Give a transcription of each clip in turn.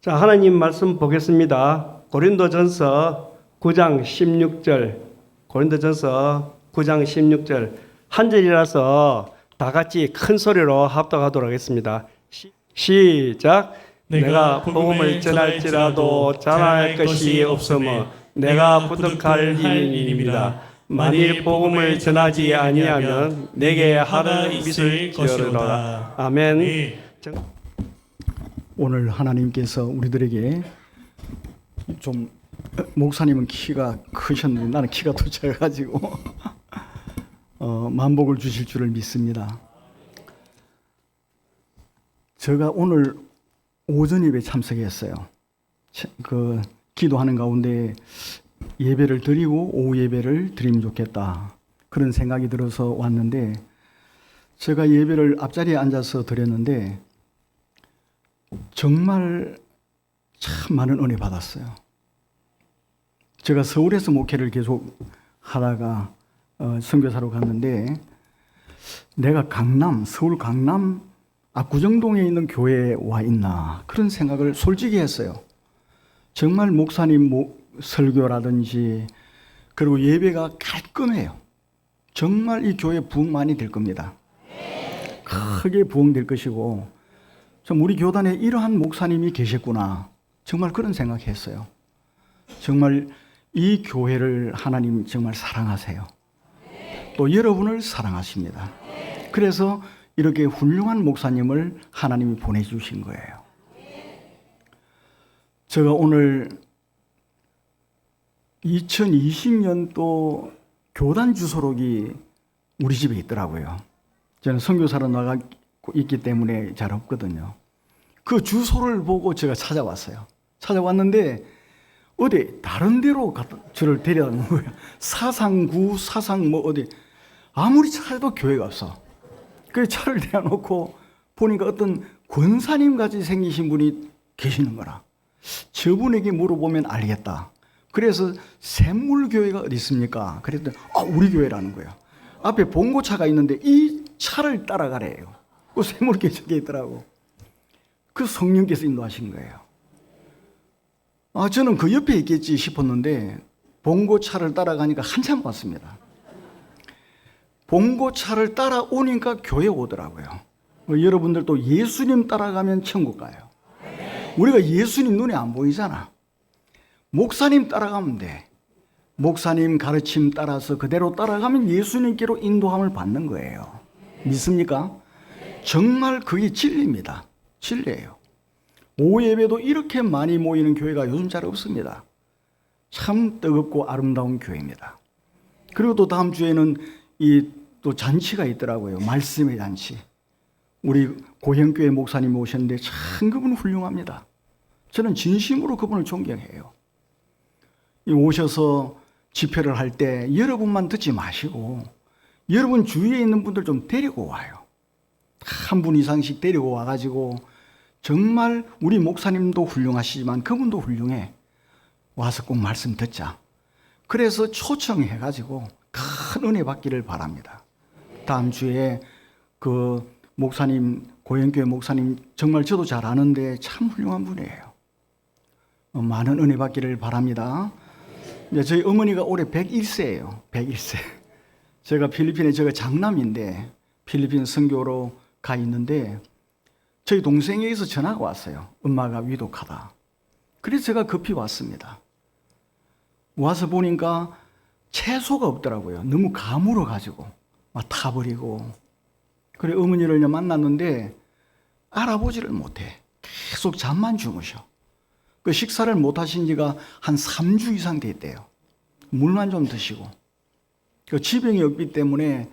자, 하나님 말씀 보겠습니다. 고린도전서 9장 16절. 고린도전서 9장 16절. 한 절이라서 다 같이 큰 소리로 합독하도록 하겠습니다. 시작. 내가 복음을 전할지라도 자랑할 것이 없으며 내가 부득할 일입니다. 만일 복음을 전하지 아니하면 내게 하는 빛을 지으리라. 아멘. 오늘 하나님께서 우리들에게 좀 목사님은 키가 크셨는데 나는 키가 더 작아가지고 만복을 주실 줄을 믿습니다. 제가 오늘 오전 예배 참석했어요. 그 기도하는 가운데 예배를 드리고 오후 예배를 드리면 좋겠다 그런 생각이 들어서 왔는데 제가 예배를 앞자리에 앉아서 드렸는데 정말 참 많은 은혜 받았어요. 제가 서울에서 목회를 계속 하다가 선교사로 갔는데 내가 서울 강남 압구정동에 있는 교회에 와 있나 그런 생각을 솔직히 했어요. 정말 목사님 설교라든지 그리고 예배가 깔끔해요. 정말 이 교회 부흥 많이 될 겁니다. 크게 부흥될 것이고 참 우리 교단에 이러한 목사님이 계셨구나 정말 그런 생각했어요. 정말 이 교회를 하나님 정말 사랑하세요. 또 여러분을 사랑하십니다. 그래서 이렇게 훌륭한 목사님을 하나님이 보내주신 거예요. 제가 오늘 2020년도 교단 주소록이 우리 집에 있더라고요. 저는 선교사로 나가 있기 때문에 잘 없거든요. 그 주소를 보고 제가 찾아왔어요. 찾아왔는데 어디 다른 데로 저를 데려다는 거예요. 사상구, 어디 아무리 찾아도 교회가 없어. 그래서 차를 대놓고 보니까 어떤 권사님 같이 생기신 분이 계시는 거라. 저분에게 물어보면 알겠다. 그래서 샘물교회가 어디 있습니까? 그랬더니 우리 교회라는 거예요. 앞에 봉고차가 있는데 이 차를 따라가래요. 그 샘물교회 저기 있더라고. 그 성령께서 인도하신 거예요. 저는 그 옆에 있겠지 싶었는데 봉고차를 따라가니까 한참 왔습니다. 봉고차를 따라오니까 교회 오더라고요. 여러분들도 예수님 따라가면 천국 가요. 우리가 예수님 눈에 안 보이잖아. 목사님 따라가면 돼. 목사님 가르침 따라서 그대로 따라가면 예수님께로 인도함을 받는 거예요. 믿습니까? 정말 그게 진리입니다. 진리예요. 오후 예배도 이렇게 많이 모이는 교회가 요즘 잘 없습니다. 참 뜨겁고 아름다운 교회입니다. 그리고 또 다음 주에는 또 잔치가 있더라고요. 말씀의 잔치. 우리 고현교회 목사님 오셨는데 참 그분 훌륭합니다. 저는 진심으로 그분을 존경해요. 오셔서 집회를 할 때 여러분만 듣지 마시고 여러분 주위에 있는 분들 좀 데리고 와요. 한 분 이상씩 데리고 와가지고 정말 우리 목사님도 훌륭하시지만 그분도 훌륭해. 와서 꼭 말씀 듣자. 그래서 초청해가지고 큰 은혜 받기를 바랍니다. 다음 주에 그 목사님, 고현교회 목사님 정말 저도 잘 아는데 참 훌륭한 분이에요. 많은 은혜 받기를 바랍니다. 저희 어머니가 올해 101세예요. 101세. 제가 필리핀에 제가 장남인데 필리핀 선교로 가 있는데 저희 동생에게서 전화가 왔어요. 엄마가 위독하다. 그래서 제가 급히 왔습니다. 와서 보니까 채소가 없더라고요. 너무 가물어가지고 막 타버리고. 그래 어머니를 만났는데 알아보지를 못해. 계속 잠만 주무셔. 그 식사를 못 하신 지가 한 3주 이상 됐대요. 물만 좀 드시고. 그 지병이 없기 때문에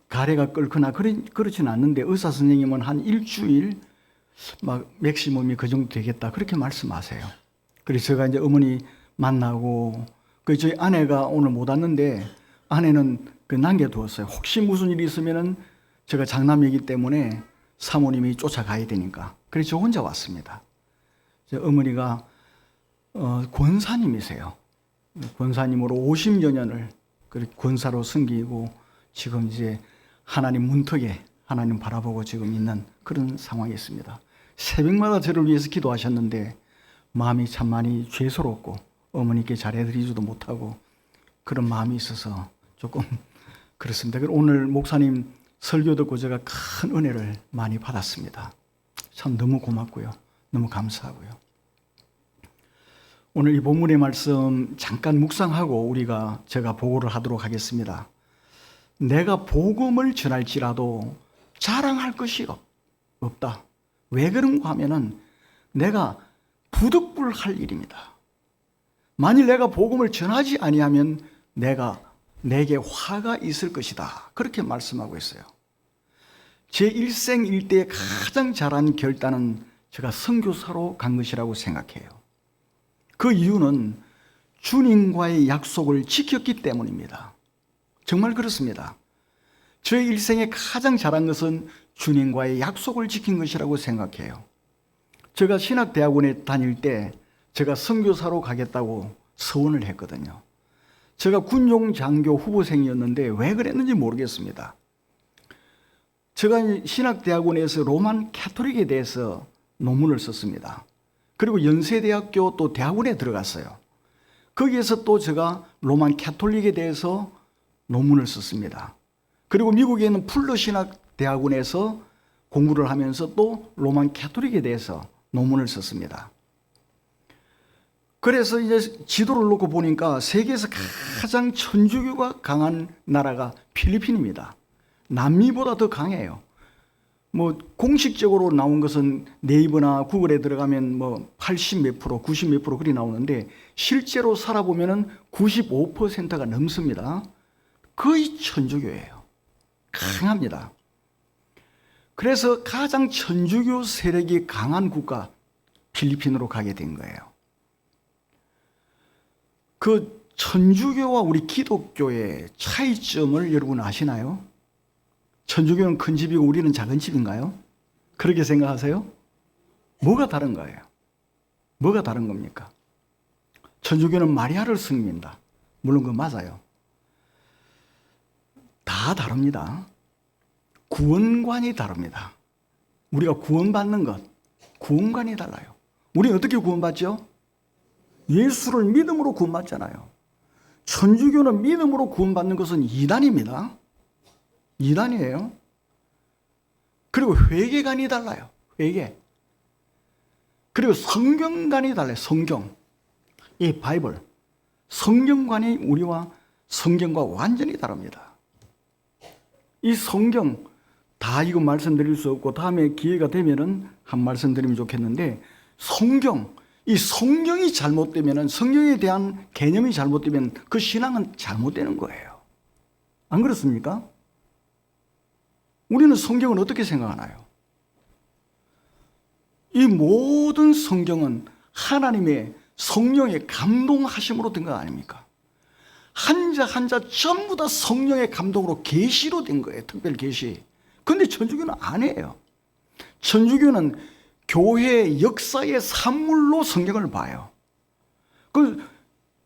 가래가 끓거나 그렇진 않는데 의사 선생님은 한 일주일 막 맥시멈이 그 정도 되겠다 그렇게 말씀하세요. 그래서 제가 이제 어머니 만나고 저희 아내가 오늘 못 왔는데 아내는 남겨두었어요. 혹시 무슨 일이 있으면은 제가 장남이기 때문에 사모님이 쫓아가야 되니까. 그래서 저 혼자 왔습니다. 어머니가 권사님이세요. 권사님으로 50여 년을 권사로 섬기고 지금 이제 하나님 문턱에 하나님 바라보고 지금 있는 그런 상황이 있습니다. 새벽마다 저를 위해서 기도하셨는데 마음이 참 많이 죄스럽고 어머니께 잘해드리지도 못하고 그런 마음이 있어서 조금 그렇습니다. 오늘 목사님 설교 듣고 제가 큰 은혜를 많이 받았습니다. 참 너무 고맙고요. 너무 감사하고요. 오늘 이 본문의 말씀 잠깐 묵상하고 제가 보고를 하도록 하겠습니다. 내가 복음을 전할지라도 자랑할 것이 없다. 왜 그런가 하면은 내가 부득불할 일입니다. 만일 내가 복음을 전하지 아니하면 내게 화가 있을 것이다. 그렇게 말씀하고 있어요. 제 일생 일대에 가장 잘한 결단은 제가 선교사로 간 것이라고 생각해요. 그 이유는 주님과의 약속을 지켰기 때문입니다. 정말 그렇습니다. 저의 일생에 가장 잘한 것은 주님과의 약속을 지킨 것이라고 생각해요. 제가 신학대학원에 다닐 때 제가 선교사로 가겠다고 서원을 했거든요. 제가 군용장교 후보생이었는데 왜 그랬는지 모르겠습니다. 제가 신학대학원에서 로만 캐톨릭에 대해서 논문을 썼습니다. 그리고 연세대학교 또 대학원에 들어갔어요. 거기에서 또 제가 로만 캐톨릭에 대해서 논문을 썼습니다. 그리고 미국에 있는 풀러 신학대학원에서 공부를 하면서 또 로만 캐톨릭에 대해서 논문을 썼습니다. 그래서 이제 지도를 놓고 보니까 세계에서 가장 천주교가 강한 나라가 필리핀입니다. 남미보다 더 강해요. 공식적으로 나온 것은 네이버나 구글에 들어가면 80 몇 프로, 90 몇 프로 그리 나오는데 실제로 살아보면은 95%가 넘습니다. 거의 천주교예요. 강합니다. 그래서 가장 천주교 세력이 강한 국가 필리핀으로 가게 된 거예요. 그 천주교와 우리 기독교의 차이점을 여러분 아시나요? 천주교는 큰 집이고 우리는 작은 집인가요? 그렇게 생각하세요? 뭐가 다른 거예요? 뭐가 다른 겁니까? 천주교는 마리아를 섬깁니다. 물론 그건 맞아요. 다 다릅니다. 구원관이 다릅니다. 우리가 구원받는 것, 구원관이 달라요. 우리는 어떻게 구원받죠? 예수를 믿음으로 구원받잖아요. 천주교는 믿음으로 구원받는 것은 이단입니다. 이단이에요. 그리고 회개관이 달라요. 회개. 그리고 성경관이 달라요. 성경. 이 바이블. 성경관이 우리와 성경과 완전히 다릅니다. 이 성경 다 이거 말씀드릴 수 없고 다음에 기회가 되면은 한 말씀 드리면 좋겠는데 이 성경이 잘못되면은 성경에 대한 개념이 잘못되면 그 신앙은 잘못되는 거예요. 안 그렇습니까? 우리는 성경을 어떻게 생각하나요? 이 모든 성경은 하나님의 성령의 감동하심으로 된 거 아닙니까? 한자 한자 전부 다 성령의 감동으로 계시로 된 거예요. 특별 계시. 그런데 천주교는 아니에요. 천주교는 교회 역사의 산물로 성경을 봐요. 그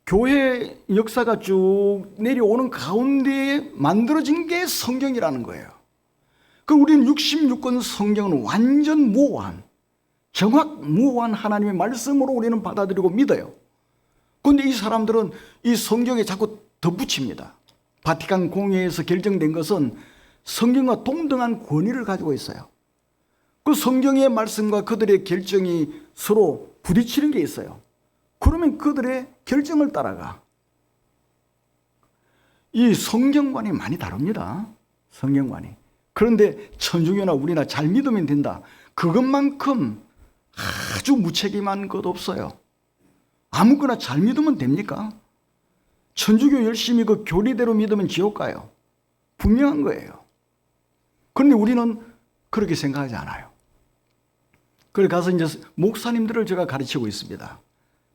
교회 역사가 쭉 내려오는 가운데에 만들어진 게 성경이라는 거예요. 그 우리는 66권 성경은 완전 무오한, 정확 무오한 하나님의 말씀으로 우리는 받아들이고 믿어요. 그런데 이 사람들은 이 성경에 자꾸 덧붙입니다. 바티칸 공회에서 결정된 것은 성경과 동등한 권위를 가지고 있어요. 그 성경의 말씀과 그들의 결정이 서로 부딪히는 게 있어요. 그러면 그들의 결정을 따라가. 이 성경관이 많이 다릅니다. 성경관이. 그런데 천주교나 우리나 잘 믿으면 된다. 그것만큼 아주 무책임한 것 없어요. 아무거나 잘 믿으면 됩니까? 천주교 열심히 그 교리대로 믿으면 지옥 가요. 분명한 거예요. 그런데 우리는 그렇게 생각하지 않아요. 그래 가서 이제 목사님들을 제가 가르치고 있습니다.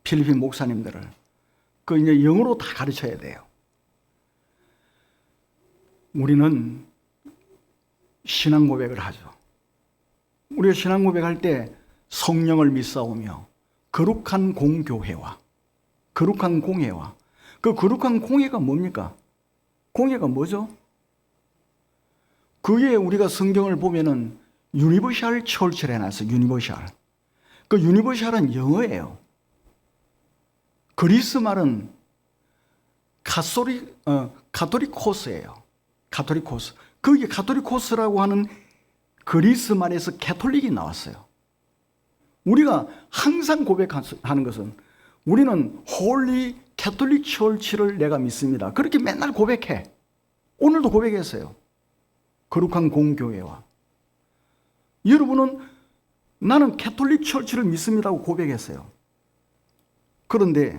필리핀 목사님들을. 그 이제 영어로 다 가르쳐야 돼요. 우리는 신앙 고백을 하죠. 우리가 신앙 고백할 때 성령을 믿사오며 거룩한 공교회와 거룩한 공회와 그 거룩한 공회가 뭡니까? 공회가 뭐죠? 그게 우리가 성경을 보면은 유니버셜 철치를 해놨어요. 유니버셜. 그 유니버셜은 영어예요. 그리스 말은 카톨리코스예요. 카톨리코스. 거기에 카톨리코스라고 하는 그리스 말에서 캐톨릭이 나왔어요. 우리가 항상 고백하는 것은 우리는 홀리 캐톨릭 철치를 내가 믿습니다. 그렇게 맨날 고백해. 오늘도 고백했어요. 거룩한 공교회와. 여러분은 나는 캐톨릭 철치를 믿습니다고 고백했어요. 그런데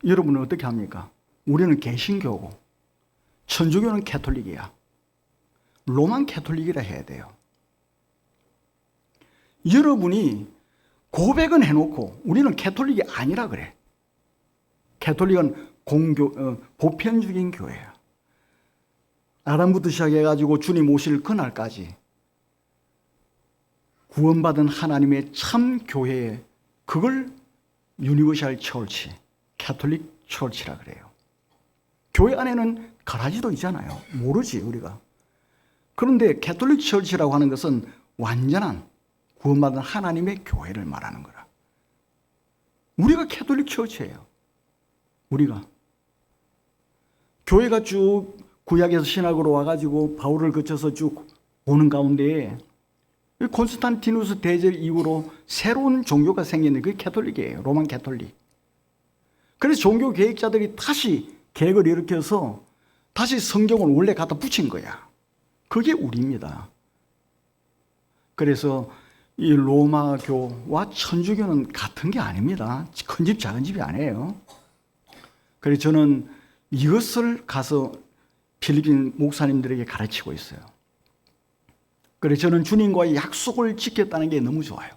여러분은 어떻게 합니까? 우리는 개신교고 천주교는 캐톨릭이야. 로만 캐톨릭이라 해야 돼요. 여러분이 고백은 해놓고 우리는 캐톨릭이 아니라 그래. 캐톨릭은 보편적인 교회야. 아담부터 시작해가지고 주님 오실 그날까지 구원받은 하나님의 참 교회에 그걸 유니버셜 철치, 캐톨릭 철치라 그래요. 교회 안에는 가라지도 있잖아요. 모르지 우리가. 그런데 캐톨릭 철치라고 하는 것은 완전한 구원받은 하나님의 교회를 말하는 거라. 우리가 캐톨릭 철치예요. 우리가. 교회가 쭉 구약에서 신약으로 와가지고 바울을 거쳐서 쭉 오는 가운데 콘스탄티누스 대제 이후로 새로운 종교가 생겼는데 그게 캐톨릭이에요. 로만 캐톨릭. 그래서 종교 계획자들이 다시 계획을 일으켜서 다시 성경을 원래 갖다 붙인 거야. 그게 우리입니다. 그래서 이 로마교와 천주교는 같은 게 아닙니다. 큰 집 작은 집이 아니에요. 그래서 저는 이것을 가서 필리핀 목사님들에게 가르치고 있어요. 그래서 저는 주님과의 약속을 지켰다는 게 너무 좋아요.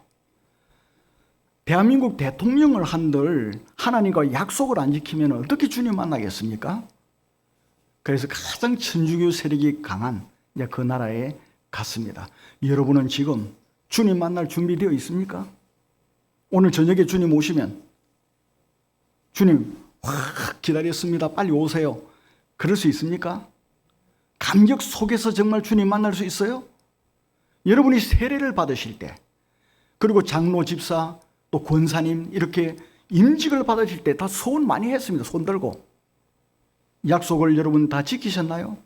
대한민국 대통령을 한들 하나님과 약속을 안 지키면 어떻게 주님 만나겠습니까? 그래서 가장 천주교 세력이 강한 그 나라에 갔습니다. 여러분은 지금 주님 만날 준비되어 있습니까? 오늘 저녁에 주님 오시면 주님 기다렸습니다. 빨리 오세요. 그럴 수 있습니까? 감격 속에서 정말 주님 만날 수 있어요? 여러분이 세례를 받으실 때 그리고 장로, 집사, 또 권사님 이렇게 임직을 받으실 때 다 소원 많이 했습니다. 손 들고. 약속을 여러분 다 지키셨나요?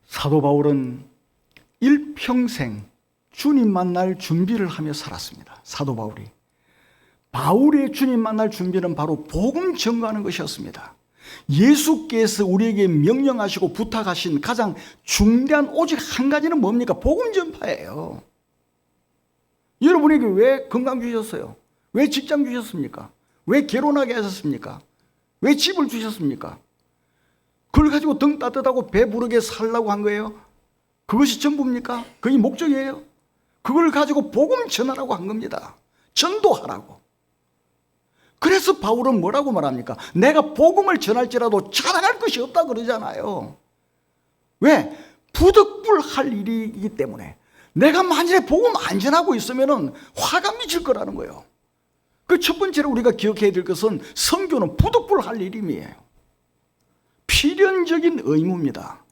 사도 바울은 일평생 주님 만날 준비를 하며 살았습니다. 사도 바울이. 바울의 주님 만날 준비는 바로 복음 전가하는 것이었습니다. 예수께서 우리에게 명령하시고 부탁하신 가장 중대한 오직 한 가지는 뭡니까? 복음 전파예요. 여러분에게 왜 건강 주셨어요? 왜 직장 주셨습니까? 왜 결혼하게 하셨습니까? 왜 집을 주셨습니까? 그걸 가지고 등 따뜻하고 배 부르게 살라고 한 거예요? 그것이 전부입니까? 그게 목적이에요? 그걸 가지고 복음 전하라고 한 겁니다. 전도하라고. 그래서 바울은 뭐라고 말합니까? 내가 복음을 전할지라도 자랑할 것이 없다 그러잖아요. 왜? 부득불할 일이기 때문에. 내가 만일에 복음 안 전하고 있으면 화가 미칠 거라는 거예요. 그 첫 번째로 우리가 기억해야 될 것은 선교는 부득불할 일임이에요. 필연적인 의무입니다.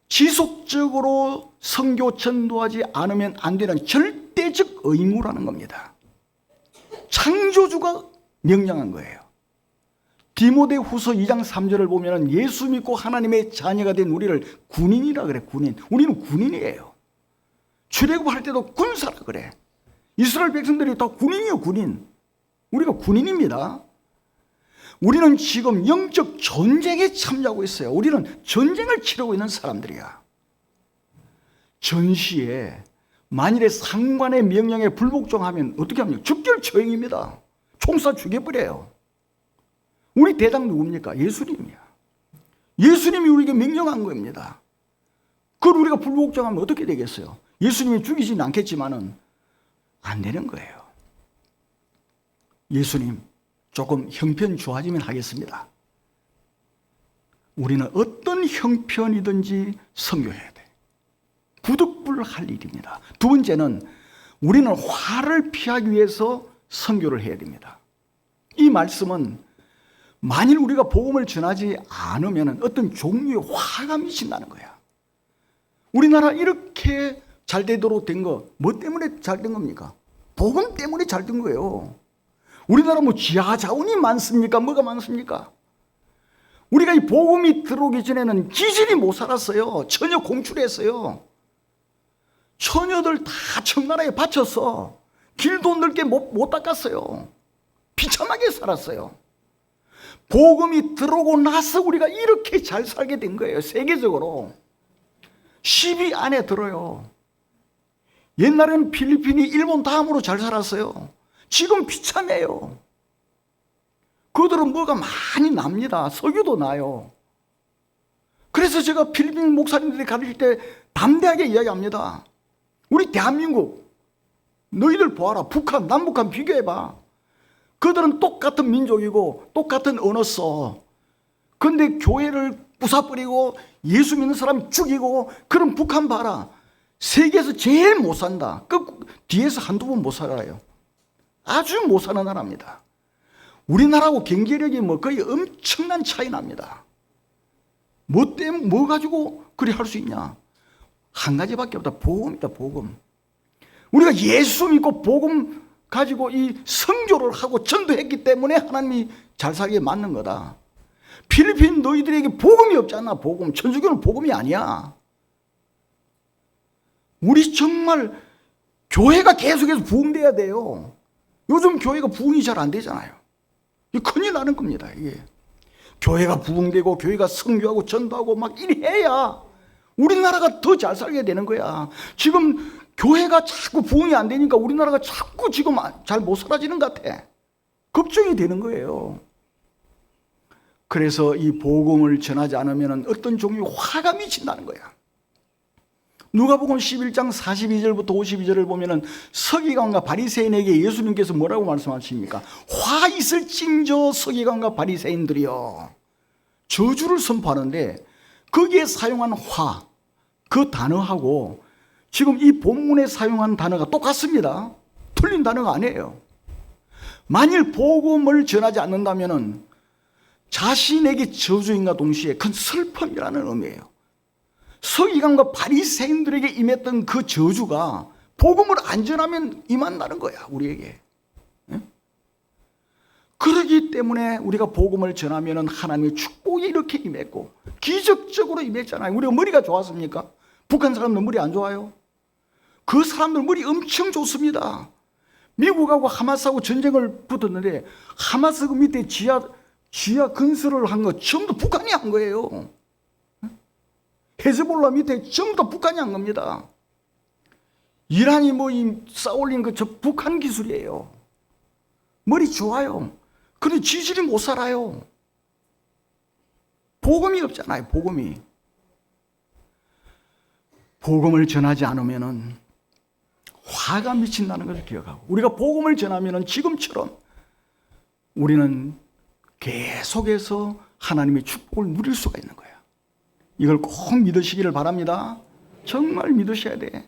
지속적으로 선교 전도하지 않으면 안 되는 절대적 의무라는 겁니다. 창조주가 명령한 거예요. 디모데후서 2장 3절을 보면 예수 믿고 하나님의 자녀가 된 우리를 군인이라 그래. 군인. 우리는 군인이에요. 출애굽할 때도 군사라 그래. 이스라엘 백성들이 다 군인이에요. 군인. 우리가 군인입니다. 우리는 지금 영적 전쟁에 참여하고 있어요. 우리는 전쟁을 치르고 있는 사람들이야. 전시에 만일에 상관의 명령에 불복종하면 어떻게 합니까? 즉결처형입니다. 총쏴 죽여버려요. 우리 대장 누굽니까? 예수님이야. 예수님이 우리에게 명령한 겁니다. 그걸 우리가 불복종하면 어떻게 되겠어요? 예수님이 죽이지는 않겠지만은 안 되는 거예요. 예수님 조금 형편 좋아지면 하겠습니다. 우리는 어떤 형편이든지 선교해야 돼. 부득불할 일입니다. 두 번째는 우리는 화를 피하기 위해서 선교를 해야 됩니다. 이 말씀은 만일 우리가 복음을 전하지 않으면 어떤 종류의 화가 미친다는 거야. 우리나라 이렇게 잘 되도록 된 거, 뭐 때문에 잘 된 겁니까? 복음 때문에 잘 된 거예요. 우리나라 뭐 지하 자원이 많습니까? 뭐가 많습니까? 우리가 이 복음이 들어오기 전에는 기질이 못 살았어요. 처녀 공출했어요. 처녀들 다 청나라에 바쳐서 길도 넓게 못 닦았어요. 비참하게 살았어요. 복음이 들어오고 나서 우리가 이렇게 잘 살게 된 거예요. 세계적으로 10위 안에 들어요. 옛날에는 필리핀이 일본 다음으로 잘 살았어요. 지금 비참해요. 그들은 뭐가 많이 납니다. 석유도 나요. 그래서 제가 필리핀 목사님들이 가르칠 때 담대하게 이야기합니다. 우리 대한민국 너희들 보아라. 북한, 남북한 비교해봐. 그들은 똑같은 민족이고 똑같은 언어 써. 근데 교회를 부숴버리고 예수 믿는 사람 죽이고, 그럼 북한 봐라. 세계에서 제일 못 산다. 그 뒤에서 한두 번 못 살아요. 아주 못 사는 나라입니다. 우리나라하고 경제력이 뭐 거의 엄청난 차이 납니다. 뭐 때문에, 뭐 가지고 그리 할 수 있냐? 한 가지밖에 없다. 복음이다, 복음. 우리가 예수 믿고 복음 가지고 이 선교를 하고 전도했기 때문에 하나님이 잘 살게 만든 거다. 필리핀 너희들에게 복음이 없잖아. 복음. 천주교는 복음이 아니야. 우리 정말 교회가 계속해서 부흥돼야 돼요. 요즘 교회가 부흥이 잘 안 되잖아요. 이 큰일 나는 겁니다. 이게 교회가 부흥되고 교회가 선교하고 전도하고 막 이리 해야 우리나라가 더 잘 살게 되는 거야. 지금 교회가 자꾸 부흥이 안 되니까 우리나라가 자꾸 지금 잘 못 살아지는 것 같아. 걱정이 되는 거예요. 그래서 이 복음을 전하지 않으면 어떤 종류의 화가 미친다는 거야. 누가복음 11장 42절부터 52절을 보면은 서기관과 바리새인에게 예수님께서 뭐라고 말씀하십니까? 화 있을진저 서기관과 바리새인들이여. 저주를 선포하는데 거기에 사용한 화, 그 단어하고 지금 이 본문에 사용한 단어가 똑같습니다. 틀린 단어가 아니에요. 만일 복음을 전하지 않는다면은 자신에게 저주인과 동시에 큰 슬픔이라는 의미예요. 서기관과 바리새인들에게 임했던 그 저주가 복음을 안 전하면 임한다는 거야, 우리에게. 그러기 때문에 우리가 복음을 전하면 하나님의 축복이 이렇게 임했고 기적적으로 임했잖아요. 우리가 머리가 좋았습니까? 북한 사람들 머리 안 좋아요? 그 사람들 머리 엄청 좋습니다. 미국하고 하마스하고 전쟁을 붙었는데 하마스 그 밑에 지하 건설을 한 거 전부 북한이 한 거예요. 헤즈볼라 밑에 전부 다 북한이 한 겁니다. 이란이 뭐 쌓아올린 거 저 북한 기술이에요. 머리 좋아요. 그런데 지질이 못 살아요. 복음이 없잖아요. 복음이. 복음을 전하지 않으면은 화가 미친다는 것을 기억하고, 우리가 복음을 전하면은 지금처럼 우리는 계속해서 하나님의 축복을 누릴 수가 있는 거예요. 이걸 꼭 믿으시기를 바랍니다. 정말 믿으셔야 돼.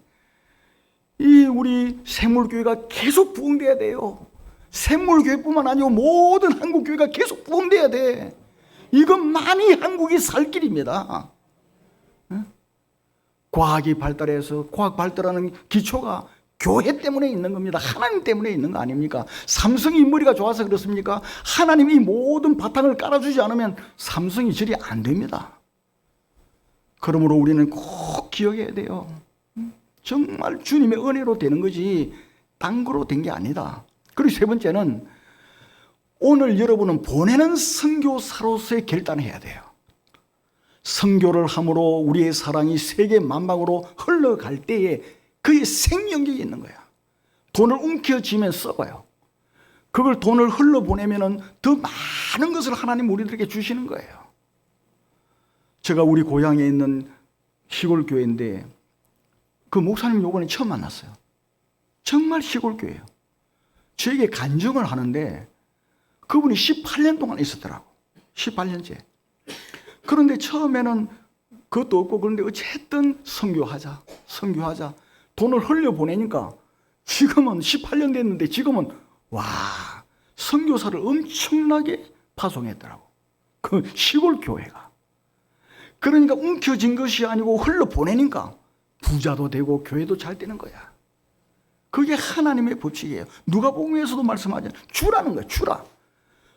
이 우리 샘물교회가 계속 부흥돼야 돼요. 샘물교회뿐만 아니고 모든 한국교회가 계속 부흥돼야 돼. 이것만이 한국이 살 길입니다. 과학이 발달해서, 과학 발달하는 기초가 교회 때문에 있는 겁니다. 하나님 때문에 있는 거 아닙니까? 삼성이 머리가 좋아서 그렇습니까? 하나님이 모든 바탕을 깔아주지 않으면 삼성이 절이 안 됩니다. 그러므로 우리는 꼭 기억해야 돼요. 정말 주님의 은혜로 되는 거지 딴 거로 된 게 아니다. 그리고 세 번째는 오늘 여러분은 보내는 선교사로서의 결단을 해야 돼요. 선교를 함으로 우리의 사랑이 세계 만방으로 흘러갈 때에 그의 생명력이 있는 거야. 돈을 움켜쥐면 썩어요. 그걸 돈을 흘러보내면 더 많은 것을 하나님 우리들에게 주시는 거예요. 제가 우리 고향에 있는 시골 교회인데 그 목사님 요번에 처음 만났어요. 정말 시골 교회예요. 저에게 간증을 하는데 그분이 18년 동안 있었더라고. 18년째. 그런데 처음에는 그것도 없고, 그런데 어쨌든 선교하자. 돈을 흘려보내니까 지금은 18년 됐는데 지금은 와, 선교사를 엄청나게 파송했더라고. 그 시골 교회가. 그러니까 움켜진 것이 아니고 흘려보내니까 부자도 되고 교회도 잘 되는 거야. 그게 하나님의 법칙이에요. 누가복음에서도 말씀하잖아요. 주라는 거야, 주라.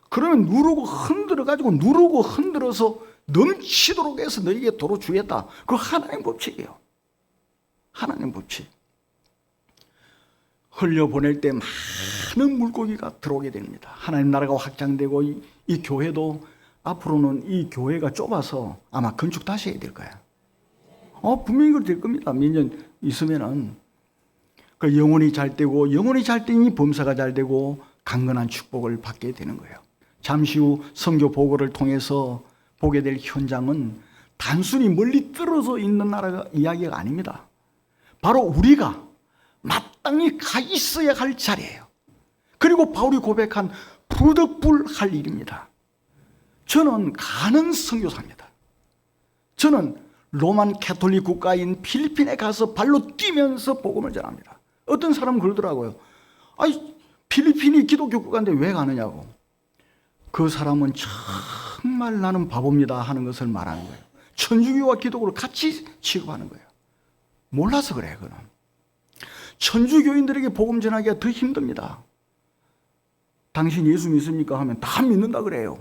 그러면 누르고 흔들어 가지고 누르고 흔들어서 넘치도록 해서 너에게 도로 주겠다. 그거 하나님 법칙이에요. 하나님 법칙. 흘려보낼 때 많은 물고기가 들어오게 됩니다. 하나님 나라가 확장되고 이 교회도 앞으로는 이 교회가 좁아서 아마 건축 다시 해야 될 거야. 분명히 그렇게 될 겁니다. 몇 년 있으면은. 그 영혼이 잘 되고 영혼이 잘 되니 범사가 잘 되고 강건한 축복을 받게 되는 거예요. 잠시 후 선교 보고를 통해서 보게 될 현장은 단순히 멀리 떨어져 있는 나라가 이야기가 아닙니다. 바로 우리가 마땅히 가 있어야 할 자리예요. 그리고 바울이 고백한 부득불할 일입니다. 저는 가는 선교사입니다. 저는 로만 캐톨릭 국가인 필리핀에 가서 발로 뛰면서 복음을 전합니다. 어떤 사람은 그러더라고요. 아니, 필리핀이 기독교 국가인데 왜 가느냐고. 그 사람은 정말 나는 바보입니다 하는 것을 말하는 거예요. 천주교와 기독교를 같이 취급하는 거예요. 몰라서 그래요, 그는. 천주교인들에게 복음 전하기가 더 힘듭니다. 당신 예수 믿습니까? 하면 다 믿는다 그래요.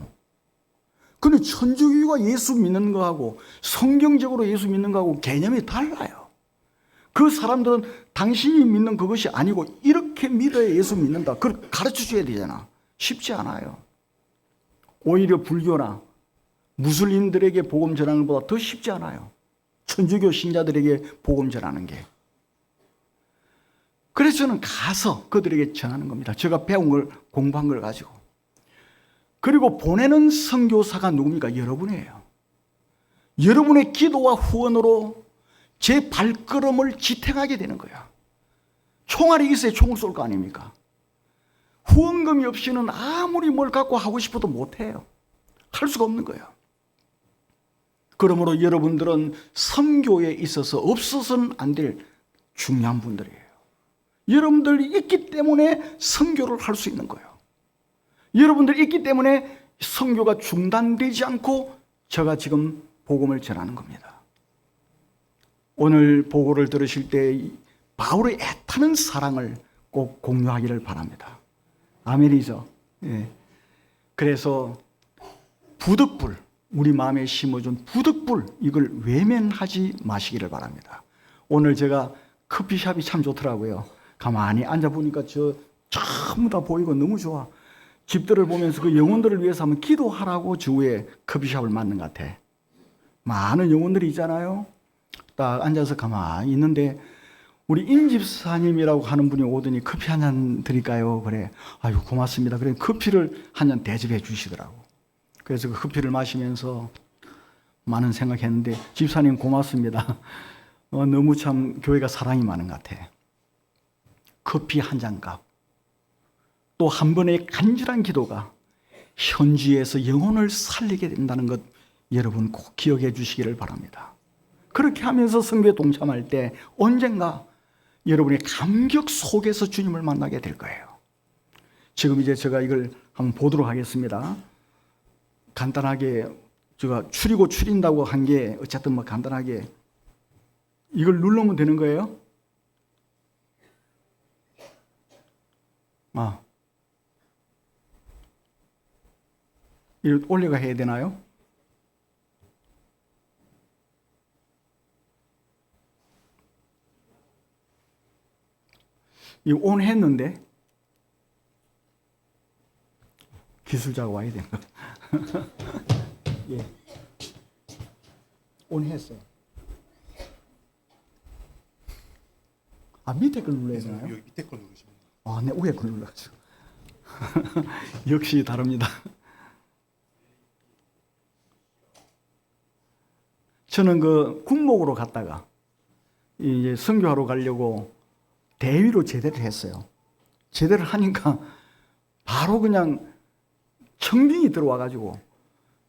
근데 천주교가 예수 믿는 거하고 성경적으로 예수 믿는 거하고 개념이 달라요. 그 사람들은 당신이 믿는 그것이 아니고 이렇게 믿어야 예수 믿는다. 그걸 가르쳐 줘야 되잖아. 쉽지 않아요. 오히려 불교나 무슬림들에게 복음 전하는 것보다 더 쉽지 않아요. 천주교 신자들에게 복음 전하는 게. 그래서 저는 가서 그들에게 전하는 겁니다. 제가 배운 걸, 공부한 걸 가지고. 그리고 보내는 선교사가 누굽니까? 여러분이에요. 여러분의 기도와 후원으로 제 발걸음을 지탱하게 되는 거야. 총알이 있어야 총을 쏠 거 아닙니까? 후원금이 없이는 아무리 뭘 갖고 하고 싶어도 못해요. 할 수가 없는 거예요. 그러므로 여러분들은 선교에 있어서 없어서는 안 될 중요한 분들이에요. 여러분들이 있기 때문에 선교를 할 수 있는 거예요. 여러분들이 있기 때문에 선교가 중단되지 않고 제가 지금 복음을 전하는 겁니다. 오늘 보고를 들으실 때 바울의 애타는 사랑을 꼭 공유하기를 바랍니다. 아멘이죠. 예. 그래서 부득불, 우리 마음에 심어준 부득불, 이걸 외면하지 마시기를 바랍니다. 오늘 제가 커피숍이 참 좋더라고요. 가만히 앉아보니까 전부 다 보이고 너무 좋아. 집들을 보면서 그 영혼들을 위해서 한번 기도하라고 주위에 커피숍을 만든 것 같아. 많은 영혼들이 있잖아요. 딱 앉아서 가만히 있는데 우리 임집사님이라고 하는 분이 오더니 커피 한 잔 드릴까요? 그래. 아유, 고맙습니다. 그래 커피를 한 잔 대접해 주시더라고. 그래서 그 커피를 마시면서 많은 생각했는데 집사님 고맙습니다. 너무 참 교회가 사랑이 많은 것 같아. 커피 한 잔 값. 또 한 번의 간절한 기도가 현지에서 영혼을 살리게 된다는 것 여러분 꼭 기억해 주시기를 바랍니다. 그렇게 하면서 선교에 동참할 때 언젠가 여러분의 감격 속에서 주님을 만나게 될 거예요. 지금 이제 제가 이걸 한번 보도록 하겠습니다. 간단하게 제가 추리고 추린다고 한 게 어쨌든 뭐 간단하게 이걸 누르면 되는 거예요? 이걸 올려가 해야 되나요? 이거 온 했는데 기술자가 와야 되는 거. 예. 온 했어요. 밑에 걸 눌러야 되나요? 여기 밑에 걸 누르시면 돼요. 네, 위에 걸 눌러가지고. 역시 다릅니다. 저는 그 군목으로 갔다가 이제 선교하러 가려고 대위로 제대를 했어요. 제대를 하니까 바로 그냥 청빙이 들어와가지고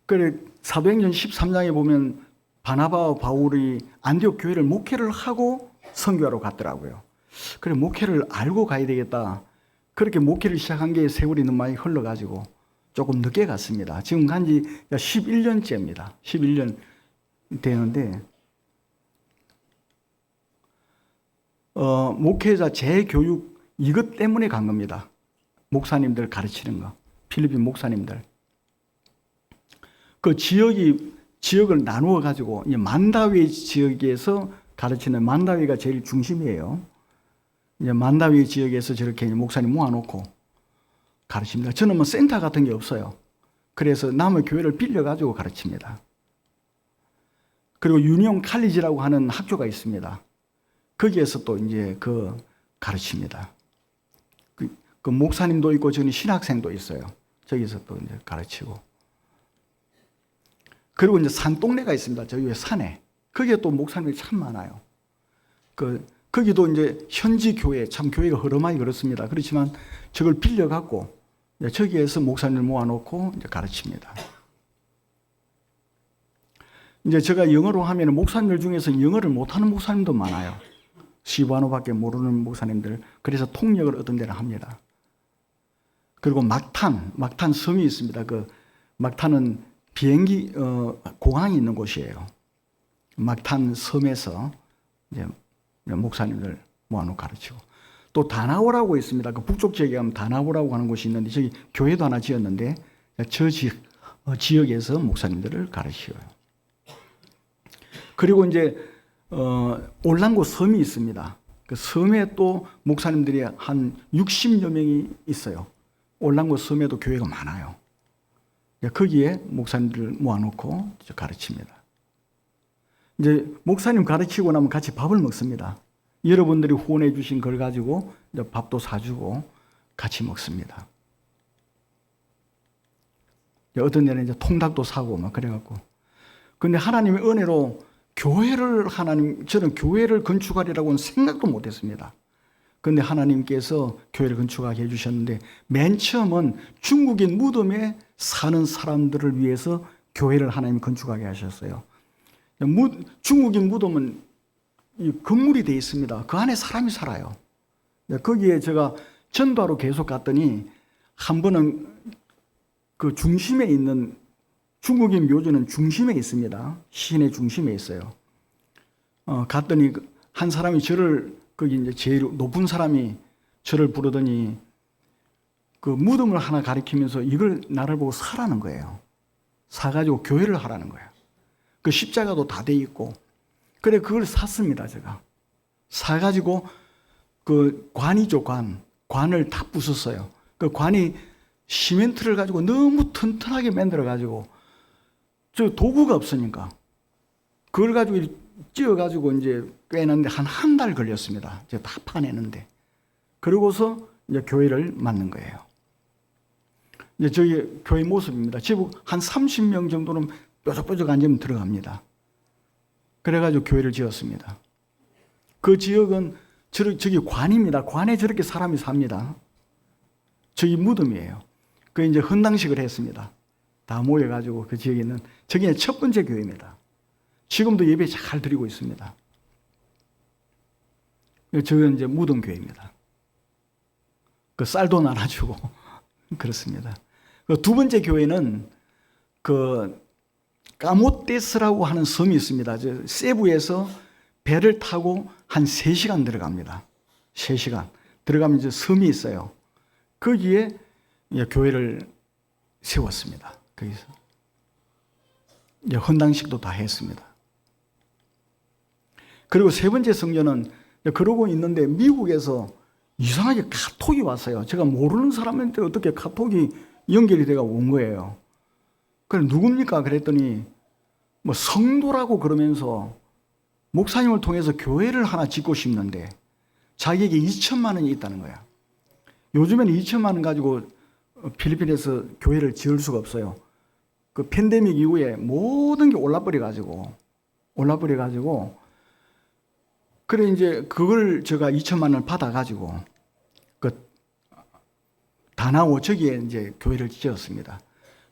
그래 사도행전 13장에 보면 바나바와 바울이 안디옥 교회를 목회를 하고 선교하러 갔더라고요. 그래 목회를 알고 가야 되겠다. 그렇게 목회를 시작한 게 세월이 너무 많이 흘러가지고 조금 늦게 갔습니다. 지금 간지 11년째입니다. 11년 되는데 목회자 재교육 이것 때문에 간 겁니다. 목사님들 가르치는 거. 필리핀 목사님들. 그 지역을 나누어 가지고 이 만다위 지역에서 가르치는 만다위가 제일 중심이에요. 이제 만다위 지역에서 저렇게 목사님 모아놓고 가르칩니다. 저는 뭐 센터 같은 게 없어요. 그래서 남의 교회를 빌려가지고 가르칩니다. 그리고 유니온 칼리지라고 하는 학교가 있습니다. 거기에서 또 이제 가르칩니다. 그 목사님도 있고 저는 신학생도 있어요. 저기서 또 이제 가르치고. 그리고 이제 산동네가 있습니다. 저기 왜 산에. 거기에 또 목사님이 참 많아요. 거기도 이제 현지 교회, 참 교회가 흐름하게 그렇습니다. 그렇지만 저걸 빌려갖고 저기에서 목사님을 모아놓고 이제 가르칩니다. 이제 제가 영어로 하면 목사님들 중에서 영어를 못하는 목사님도 많아요. 시바노밖에 모르는 목사님들. 그래서 통역을 어떤 데는 합니다. 그리고 막탄 섬이 있습니다. 그 막탄은 비행기 공항이 있는 곳이에요. 막탄 섬에서 이제 목사님들 모아놓고 가르치고. 또 다나오라고 있습니다. 그 북쪽 지역에 가면 다나오라고 하는 곳이 있는데 저기 교회도 하나 지었는데 저 지역에서 목사님들을 가르쳐요. 그리고 이제 올랑고 섬이 있습니다. 그 섬에 또 목사님들이 한 60여 명이 있어요. 올랑고 섬에도 교회가 많아요. 거기에 목사님들을 모아놓고 가르칩니다. 이제 목사님 가르치고 나면 같이 밥을 먹습니다. 여러분들이 후원해 주신 걸 가지고 이제 밥도 사주고 같이 먹습니다. 어떤 데는 이제 통닭도 사고 막 그래갖고. 근데 하나님의 은혜로 저는 교회를 건축하리라고는 생각도 못 했습니다. 근데 하나님께서 교회를 건축하게 해주셨는데 맨 처음은 중국인 무덤에 사는 사람들을 위해서 교회를 하나님 건축하게 하셨어요. 중국인 무덤은 이 건물이 되어 있습니다. 그 안에 사람이 살아요. 거기에 제가 전도하러 계속 갔더니 한 번은 그 중심에 있는 중국인 묘지는 중심에 있습니다. 시내 중심에 있어요. 갔더니 한 사람이 거기 이제 제일 높은 사람이 저를 부르더니 그 무덤을 하나 가리키면서 이걸 나를 보고 사라는 거예요. 사가지고 교회를 하라는 거예요. 그 십자가도 다 돼 있고. 그래, 그걸 샀습니다, 제가. 사가지고 그 관이죠, 관을 다 부쉈어요. 그 관이 시멘트를 가지고 너무 튼튼하게 만들어가지고 저 도구가 없으니까 그걸 가지고 찧어가지고 이제 꿰는데 한 달 걸렸습니다. 제가 다 파내는데. 그러고서 이제 교회를 만든 거예요. 이제 저희 교회 모습입니다. 지금 한 30명 정도는 뾰족뾰족 앉으면 들어갑니다. 그래가지고 교회를 지었습니다. 그 지역은 저기 관입니다. 관에 저렇게 사람이 삽니다. 저기 무덤이에요. 그 이제 헌당식을 했습니다. 다 모여가지고 그 지역에 있는 저게 첫 번째 교회입니다. 지금도 예배 잘 드리고 있습니다. 저건 이제 무덤교회입니다. 그 쌀도 나눠주고 그렇습니다. 그 두 번째 교회는 그 까모테스라고 하는 섬이 있습니다. 세부에서 배를 타고 한 3시간 들어갑니다. 3시간. 들어가면 이제 섬이 있어요. 거기에 교회를 세웠습니다. 거기서. 이제 헌당식도 다 했습니다. 그리고 세 번째 성전은 그러고 있는데 미국에서 이상하게 카톡이 왔어요. 제가 모르는 사람한테 어떻게 카톡이 연결이 돼가 온 거예요. 그래, 누굽니까? 그랬더니 뭐 성도라고 그러면서 목사님을 통해서 교회를 하나 짓고 싶는데 자기에게 2천만 원이 있다는 거야. 요즘에는 2천만 원 가지고 필리핀에서 교회를 지을 수가 없어요. 그 팬데믹 이후에 모든 게 올라버려가지고 그래 이제 그걸 제가 2천만 원을 받아가지고 그 다나오 저기에 이제 교회를 지었습니다.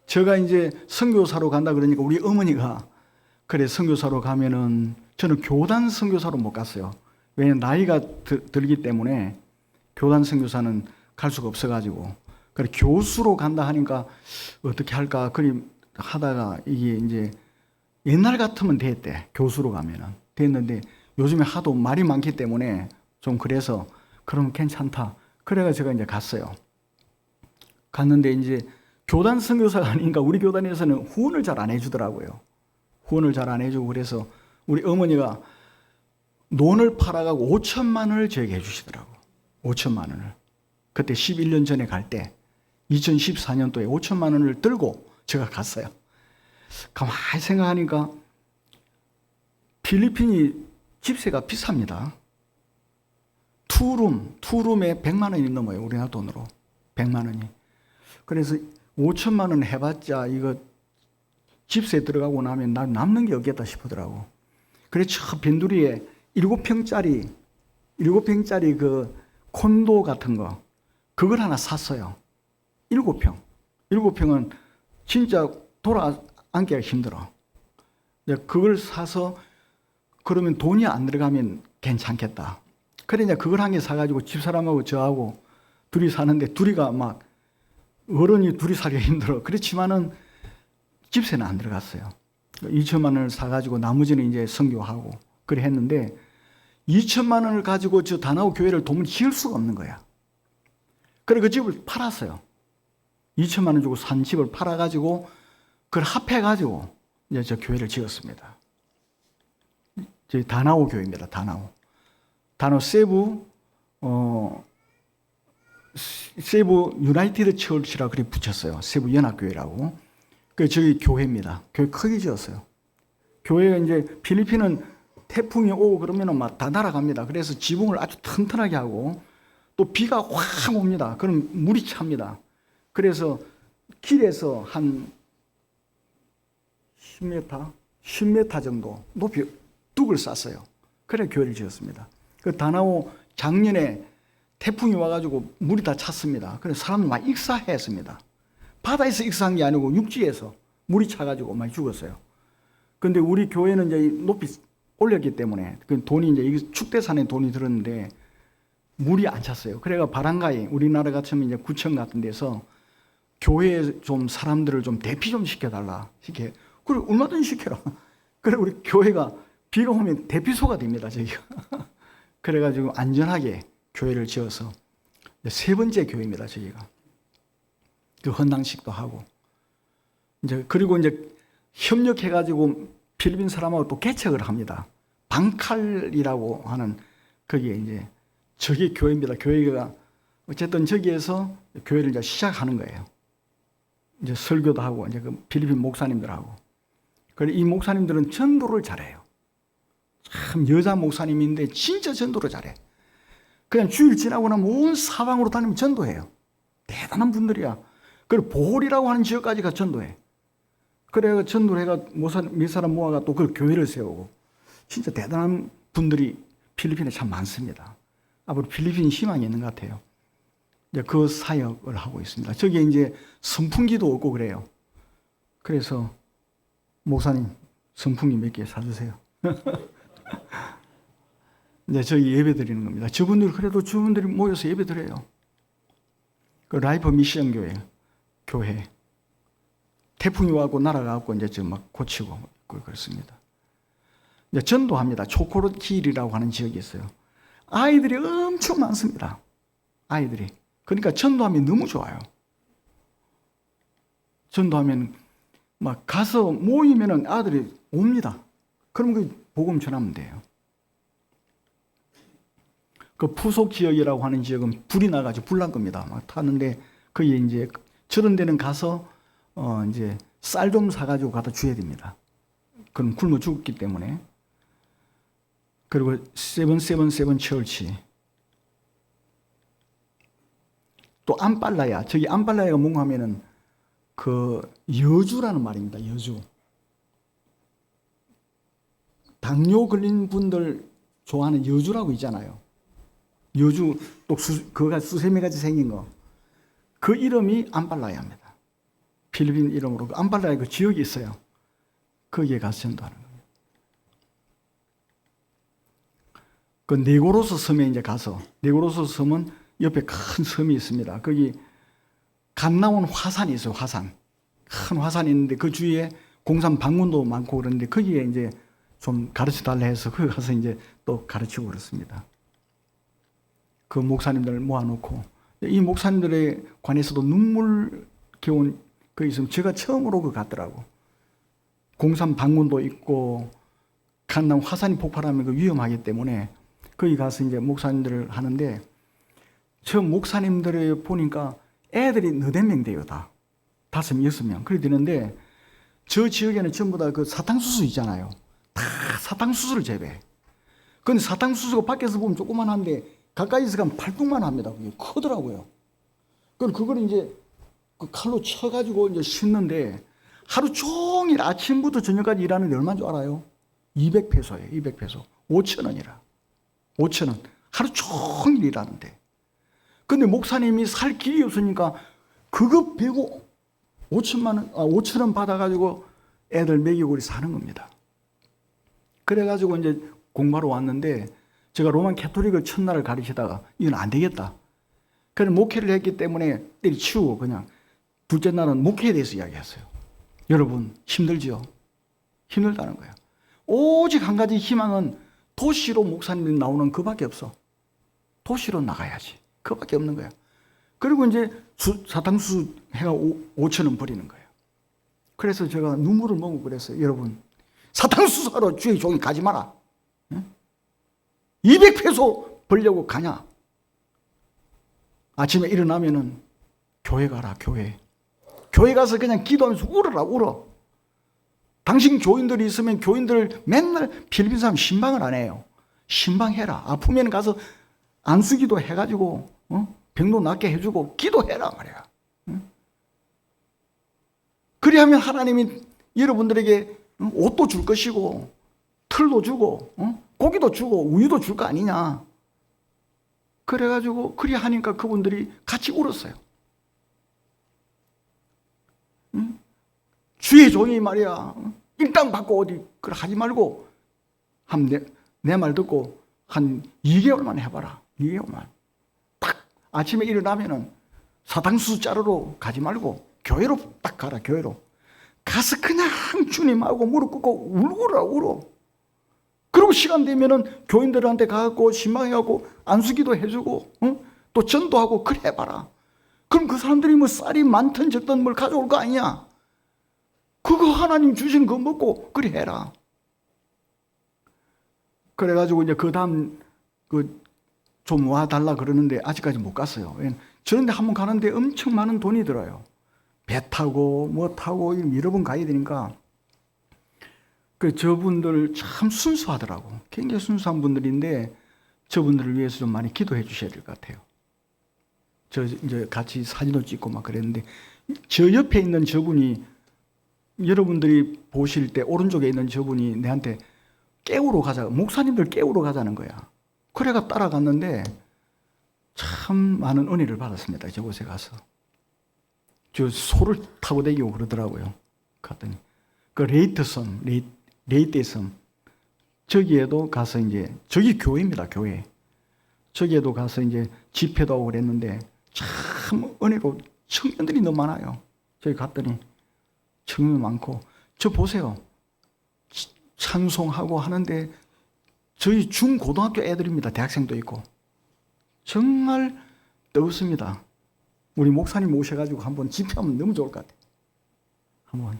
제가 이제 선교사로 간다 그러니까 우리 어머니가 그래 선교사로 가면은 저는 교단 선교사로 못 갔어요. 왜냐면 나이가 들기 때문에 교단 선교사는 갈 수가 없어가지고 그래 교수로 간다 하니까 어떻게 할까 그리 하다가 이게 이제 옛날 같으면 됐대. 교수로 가면은 됐는데 요즘에 하도 말이 많기 때문에 좀 그래서 그러면 괜찮다. 그래가 제가 이제 갔어요. 갔는데 이제 교단 선교사가 아닌가 우리 교단에서는 후원을 잘 안 해주더라고요. 후원을 잘 안 해주고 그래서 우리 어머니가 논을 팔아가고 5천만 원을 저에게 해주시더라고. 5천만 원을. 그때 11년 전에 갈 때 2014년도에 5천만 원을 들고 제가 갔어요. 가만히 생각하니까 필리핀이 집세가 비쌉니다. 투룸에 100만 원이 넘어요. 우리나라 돈으로. 100만 원이. 그래서 5천만 원 해봤자 이거 집세 들어가고 나면 난 남는 게 없겠다 싶더라고. 그래서 저 변두리에 7평짜리 그 콘도 같은 거 그걸 하나 샀어요. 7평. 7평은 진짜 돌아앉기가 힘들어. 그걸 사서 그러면 돈이 안 들어가면 괜찮겠다. 그래 이제 그걸 한 개 사가지고 집사람하고 저하고 둘이 사는데 둘이가 막 어른이 둘이 살기가 힘들어. 그렇지만은 집세는 안 들어갔어요. 2천만 원을 사가지고 나머지는 이제 선교하고 그래 했는데 2천만 원을 가지고 저 다나우 교회를 도무지 지을 수가 없는 거야. 그래 그 집을 팔았어요. 2천만 원 주고 산 집을 팔아가지고 그걸 합해가지고 이제 저 교회를 지었습니다. 저희 다나우 교회입니다. 다나우 세부 세부 유나이티드 처치라고 그렇게 붙였어요. 세부 연합교회라고. 그 저희 교회입니다. 교회 크게 지었어요. 교회가 이제 필리핀은 태풍이 오고 그러면은 막 다 날아갑니다. 그래서 지붕을 아주 튼튼하게 하고 또 비가 확 옵니다. 그럼 물이 찹니다. 그래서 길에서 한 10m 정도 높이 뚝을 쌌어요. 그래 교회를 지었습니다. 그 다나오 작년에 태풍이 와가지고 물이 다 찼습니다. 그래서 사람들 많이 익사했습니다. 바다에서 익사한 게 아니고 육지에서 물이 차가지고 많이 죽었어요. 근데 우리 교회는 이제 높이 올렸기 때문에 그 돈이 이제 축대산에 돈이 들었는데 물이 안 찼어요. 그래가 바람가에 우리나라 같으면 이제 구청 같은 데서 교회에 좀 사람들을 좀 대피 좀 시켜달라. 그래 얼마든지 시켜라. 그래 우리 교회가 비가 오면 대피소가 됩니다. 저기가. 그래가지고 안전하게 교회를 지어서 세 번째 교회입니다. 저기가. 그 헌당식도 하고 이제 그리고 이제 협력해가지고 필리핀 사람하고 또 개척을 합니다. 방칼이라고 하는 거기에 이제 저기 교회입니다. 교회가 어쨌든 저기에서 교회를 이제 시작하는 거예요. 이제 설교도 하고 이제 그 필리핀 목사님들하고. 그래 이 목사님들은 전도를 잘해요. 참 여자 목사님인데 진짜 전도를 잘해. 그냥 주일 지나고 나면 온 사방으로 다니면 전도해요. 대단한 분들이야. 그리고 보홀이라고 하는 지역까지가 전도해. 그래 전도를 해가 몇 사람 모아가 또 그 교회를 세우고 진짜 대단한 분들이 필리핀에 참 많습니다. 앞으로 필리핀 희망이 있는 것 같아요. 이제 그 사역을 하고 있습니다. 저기에 이제 선풍기도 없고 그래요. 그래서 목사님 선풍기 몇 개 사주세요. 이제 저희 예배 드리는 겁니다. 저분들 그래도 저분들이 모여서 예배 드려요. 그 라이프 미션 교회. 태풍이 와고 날아가고 이제 저 막 고치고 그렇습니다. 이제 전도합니다. 초코로킬이라고 하는 지역이 있어요. 아이들이 엄청 많습니다. 아이들이. 그러니까 전도하면 너무 좋아요. 전도하면 막 가서 모이면은 아들이 옵니다. 그럼 그 복음 전하면 돼요. 그 푸속 지역이라고 하는 지역은 불이 나가지고 불난 겁니다. 막 타는데 거기에 이제 저런 데는 가서 이제 쌀 좀 사가지고 갖다 줘야 됩니다. 그럼 굶어 죽기 때문에. 그리고 777 처치. 또 안빨라야. 저기 안빨라야가 뭔가 하면은 그 여주라는 말입니다. 여주. 당뇨 걸린 분들 좋아하는 여주라고 있잖아요. 여주 또 그가 수세미 같이 생긴 거. 그 이름이 안빨라야입니다. 필리핀 이름으로 그 안빨라야 그 지역이 있어요. 거기에 가서 전도하는 겁니다. 그 네고로스 섬에 이제 가서 네고로스 섬은 옆에 큰 섬이 있습니다. 거기 갓 나온 화산이 있어요. 화산. 큰 화산이 있는데 그 주위에 공산 방문도 많고 그런데 거기에 이제 좀 가르쳐 달라 해서 거기 가서 이제 또 가르치고 그렇습니다. 그 목사님들 모아놓고 이 목사님들에 관해서도 눈물겨운 거 있으면 제가 처음으로 그 갔더라고. 공산 방문도 있고 강남 화산이 폭발하면 그 위험하기 때문에 거기 가서 이제 목사님들을 하는데 저 목사님들을 보니까 애들이 너댓 명 돼요. 다 5명, 6명 그렇게 되는데 저 지역에는 전부 다 그 사탕수수 있잖아요. 다 사탕수수를 재배해. 근데 사탕수수가 밖에서 보면 조그만한데 가까이서 가면 팔뚝만 합니다. 그게 크더라고요. 그걸 이제 그 칼로 쳐가지고 이제 씻는데 하루 종일 아침부터 저녁까지 일하는데 얼마인 줄 알아요? 200페소예요. 200페소. 5,000원이라. 5,000원. 하루 종일 일하는데. 근데 목사님이 살 길이 없으니까 그거 베고 5,000원 받아가지고 애들 먹이고 우리 사는 겁니다. 그래가지고 이제 공부하러 왔는데 제가 로만 캐토릭을 첫날을 가르치다가 이건 안 되겠다. 그래서 목회를 했기 때문에 때려치우고 그냥 둘째 날은 목회에 대해서 이야기했어요. 여러분 힘들죠? 힘들다는 거예요. 오직 한 가지 희망은 도시로 목사님이 나오는 그밖에 없어. 도시로 나가야지. 그밖에 없는 거야. 그리고 이제 사탕수수 해가 5,000원 버리는 거예요. 그래서 제가 눈물을 먹고 그랬어요. 여러분 사탕수수 하러 주의 종이 가지 마라. 200페소 벌려고 가냐? 아침에 일어나면은 교회 가라. 교회 가서 그냥 기도하면서 울어라. 울어. 당신 교인들이 있으면 교인들 맨날 필리핀 사람 신방을 안 해요. 신방해라. 아프면 가서 안수기도 해가지고 병도 낫게 해주고 기도해라 말이야. 그리하면 하나님이 여러분들에게 옷도 줄 것이고 틀도 주고 고기도 주고 우유도 줄 거 아니냐. 그래가지고 그리 하니까 그분들이 같이 울었어요. 주의 종이 말이야. 일당 받고 어디 그걸 하지 말고 내 말 듣고 한 2개월만 해봐라. 2개월만. 딱 아침에 일어나면은 사탕수수 자르러 가지 말고 교회로 딱 가라. 교회로 가서 그냥 주님하고 무릎 꿇고 울어. 그리고 시간 되면은 교인들한테 가고 신방해갖고 안수기도 해주고 또 전도하고 그래 해봐라. 그럼 그 사람들이 뭐 쌀이 많든 적든 뭘 가져올 거 아니야. 그거 하나님 주신 거 먹고 그래 해라. 그래가지고 이제 그 다음 좀 와달라 그러는데 아직까지 못 갔어요. 저런데 한번 가는데 엄청 많은 돈이 들어요. 배 타고 뭐 타고 여러 번 가야 되니까. 저분들 참 순수하더라고. 굉장히 순수한 분들인데 저분들을 위해서 좀 많이 기도해 주셔야 될 것 같아요. 저 이제 같이 사진도 찍고 막 그랬는데 저 옆에 있는 저분이 여러분들이 보실 때 오른쪽에 있는 저분이 내한테 깨우러 가자. 목사님들 깨우러 가자는 거야. 그래가 따라갔는데 참 많은 은혜를 받았습니다. 저곳에 가서. 저 소를 타고 다니고 그러더라고요. 갔더니 그 레이테섬 저기에도 가서 이제 저기 교회입니다. 교회. 저기에도 가서 이제 집회도 하고 그랬는데 참 은혜로 청년들이 너무 많아요. 저기 갔더니 청년 많고 저 보세요. 찬송하고 하는데 저희 중고등학교 애들입니다. 대학생도 있고 정말 뜨겁습니다. 우리 목사님 오셔가지고 한번 집회하면 너무 좋을 것 같아요. 한번.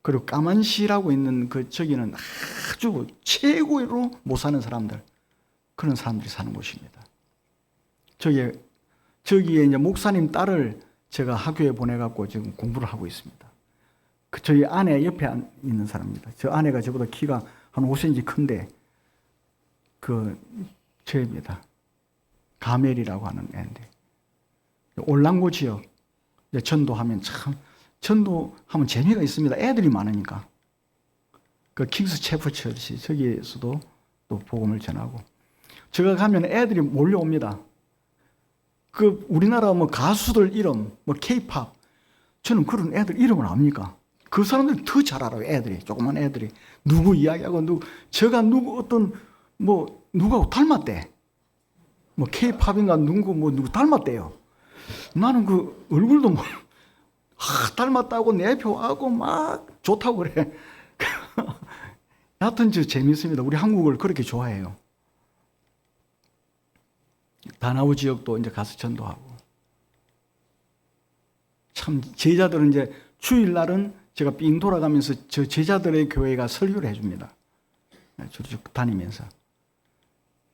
그리고 까만시라고 있는 그 저기는 아주 최고로 못 사는 사람들, 그런 사람들이 사는 곳입니다. 저기에 이제 목사님 딸을 제가 학교에 보내갖고 지금 공부를 하고 있습니다. 저희 아내 옆에 있는 사람입니다. 저 아내가 저보다 키가 한 5cm 큰데 저입니다. 가멜이라고 하는 애인데 올랑고 지역 전도하면 참 전도하면 재미가 있습니다. 애들이 많으니까. 그 킹스 체프 처치 저기에서도 또 복음을 전하고 제가 가면 애들이 몰려옵니다. 우리나라 뭐 가수들 이름, 뭐 케이팝 저는 그런 애들 이름을 압니까? 그 사람들이 더 잘 알아요. 애들이 조그만 애들이 누구 이야기하고 제가 누구하고 닮았대. 뭐 케이팝인가 누구 닮았대요. 나는 그 얼굴도 닮았다고 내표하고 막 좋다고 그래. 하여튼 재밌습니다. 우리 한국을 그렇게 좋아해요. 다나우 지역도 이제 가서 전도하고. 참 제자들은 이제 주일날은 제가 삥 돌아가면서 저 제자들의 교회가 설교를 해줍니다. 쭉 다니면서.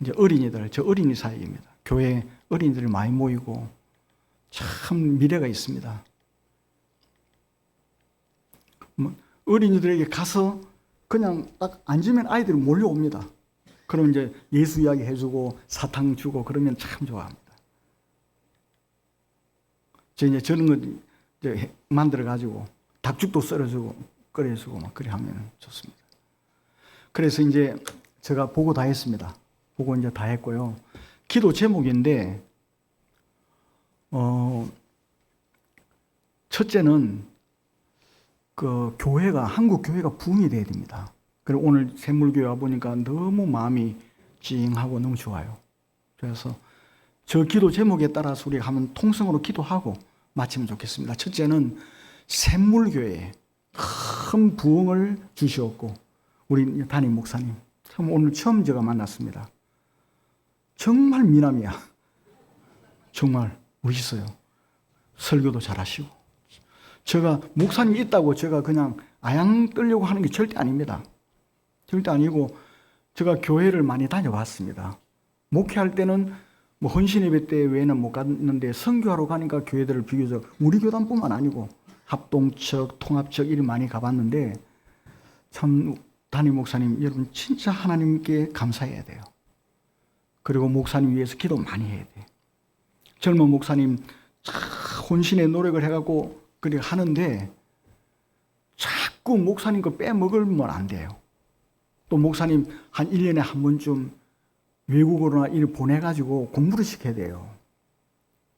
이제 어린이들, 저 어린이 사역입니다. 교회 어린이들이 많이 모이고 참 미래가 있습니다. 어린이들에게 가서 그냥 딱 앉으면 아이들이 몰려옵니다. 그럼 이제 예수 이야기 해주고 사탕 주고 그러면 참 좋아합니다. 이제 저런 거 이제 만들어가지고 닭죽도 썰어주고 끓여주고 막 그래 하면 좋습니다. 그래서 이제 제가 보고 다 했습니다. 보고 이제 다 했고요. 기도 제목인데, 첫째는 그 교회가, 한국 교회가 부흥이 돼야 됩니다. 그리고 오늘 샘물교회 와 보니까 너무 마음이 찡하고 너무 좋아요. 그래서 저 기도 제목에 따라서 우리가 한번 통성으로 기도하고 마치면 좋겠습니다. 첫째는 샘물교회에 큰 부흥을 주시었고, 우리 담임 목사님, 참 오늘 처음 제가 만났습니다. 정말 미남이야. 정말 멋있어요. 설교도 잘하시고. 제가 목사님이 있다고 제가 그냥 아양 떨려고 하는 게 절대 아닙니다. 절대 아니고 제가 교회를 많이 다녀봤습니다. 목회할 때는 뭐 헌신예배 때 외에는 못 갔는데 선교하러 가니까 교회들을 비교적 우리 교단뿐만 아니고 합동척, 통합척 이리 많이 가봤는데 참 담임 목사님 여러분 진짜 하나님께 감사해야 돼요. 그리고 목사님 위해서 기도 많이 해야 돼요. 젊은 목사님 혼신의 노력을 해갖고 그렇게 하는데 자꾸 목사님 거 빼먹으면 안 돼요. 또 목사님 한 1년에 한 번쯤 외국으로나 일 보내가지고 공부를 시켜야 돼요.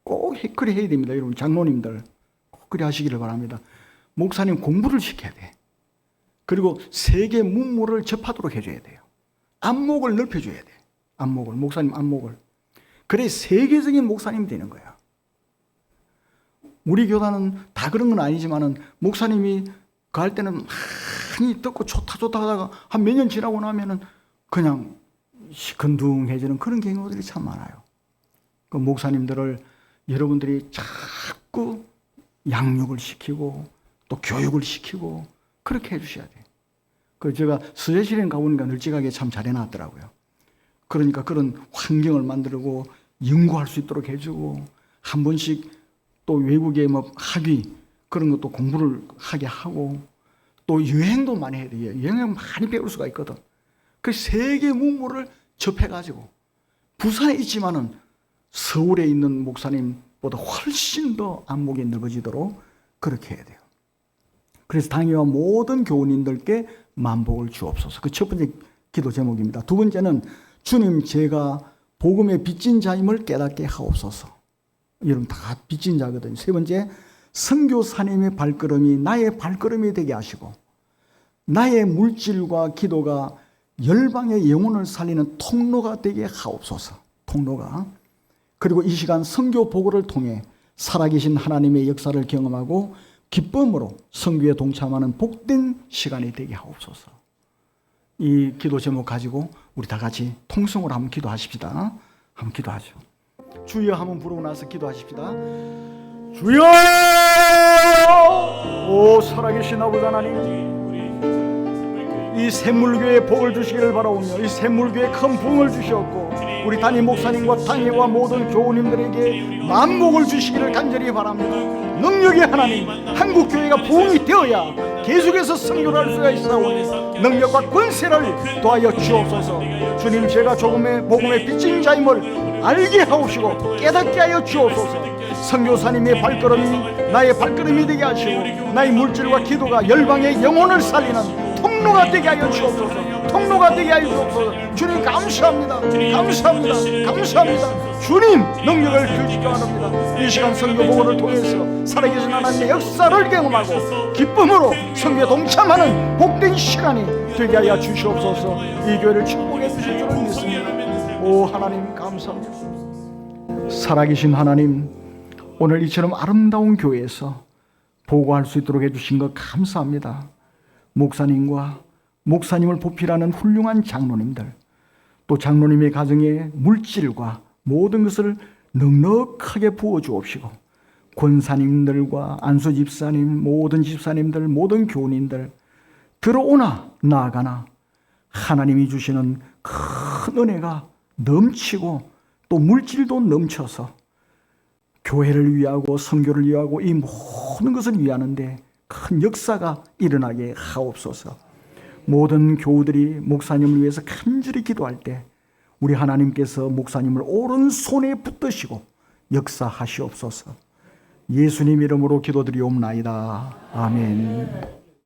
꼭 그래 해야 됩니다. 여러분 장로님들 꼭 그래 하시기를 바랍니다. 목사님 공부를 시켜야 돼. 그리고 세계 문물을 접하도록 해줘야 돼요. 안목을 넓혀줘야 돼. 안목을, 목사님 안목을. 그래 세계적인 목사님이 되는 거야. 우리 교단은 다 그런 건 아니지만은 목사님이 그 할 때는 많이 듣고 좋다 하다가 한 몇 년 지나고 나면은 그냥 시큰둥해지는 그런 경우들이 참 많아요. 그 목사님들을 여러분들이 자꾸 양육을 시키고 또 교육을 시키고 그렇게 해주셔야 돼요. 그 제가 수혜실에 가보니까 널찍하게 참 잘해놨더라고요. 그러니까 그런 환경을 만들고 연구할 수 있도록 해주고 한 번씩 또 외국의 뭐 학위 그런 것도 공부를 하게 하고 또 여행도 많이 해야 돼요. 여행은 많이 배울 수가 있거든. 그 세계 문물을 접해가지고 부산에 있지만은 서울에 있는 목사님보다 훨씬 더 안목이 넓어지도록 그렇게 해야 돼요. 그래서 당회와 모든 교우님들께 만복을 주옵소서. 그 첫 번째 기도 제목입니다. 두 번째는 주님 제가 복음의 빚진 자임을 깨닫게 하옵소서. 여러분 다 빚진 자거든요. 세 번째 선교사님의 발걸음이 나의 발걸음이 되게 하시고 나의 물질과 기도가 열방의 영혼을 살리는 통로가 되게 하옵소서. 통로가. 그리고 이 시간 선교 보고를 통해 살아계신 하나님의 역사를 경험하고 기쁨으로 선교에 동참하는 복된 시간이 되게 하옵소서. 이 기도 제목 가지고 우리 다 같이 통성으로 한번 기도하십시다. 한번 기도하죠. 주여 한번 부르고 나서 기도하십시다. 주여! 오 살아계신 아버지 하나님, 이 샘물교회에 복을 주시기를 바라오며 이 샘물교회에 큰 부흥을 주시었고 우리 담임 목사님과 당회와 모든 교우님들에게 만복을 주시기를 간절히 바랍니다. 능력의 하나님, 한국교회가 부흥이 되어야 계속해서 선교를 할 수가 있사오니 능력과 권세를 더하여 주옵소서. 주님 제가 조금의 복음의 빚진 자임을 알게 하옵시고 깨닫게 하여 주옵소서. 선교사님의 발걸음이 나의 발걸음이 되게 하시고 나의 물질과 기도가 열방의 영혼을 살리는 통로가 되게 하여 주옵소서. 통로가 되게 하여 주옵소서. 주님 감사합니다. 감사합니다. 감사합니다. 주님 능력을 주시기 바랍니다. 이 시간 선교 복음을 통해서 살아계신 하나님의 역사를 경험하고 기쁨으로 선교에 동참하는 복된 시간이 되게 하여 주시옵소서. 이 교회를 축복해 주실 줄을 믿습니다. 오 하나님 감사합니다. 살아계신 하나님, 오늘 이처럼 아름다운 교회에서 보고할 수 있도록 해주신 것 감사합니다. 목사님과 목사님을 보필하는 훌륭한 장로님들, 또 장로님의 가정의 물질과 모든 것을 넉넉하게 부어 주옵시고 권사님들과 안수 집사님, 모든 집사님들, 모든 교우님들 들어오나 나아가나 하나님이 주시는 큰 은혜가 넘치고 또 물질도 넘쳐서 교회를 위하고 선교를 위하고 이 모든 것을 위하는데 큰 역사가 일어나게 하옵소서. 모든 교우들이 목사님을 위해서 간절히 기도할 때 우리 하나님께서 목사님을 오른손에 붙드시고 역사하시옵소서. 예수님 이름으로 기도드리옵나이다. 아멘.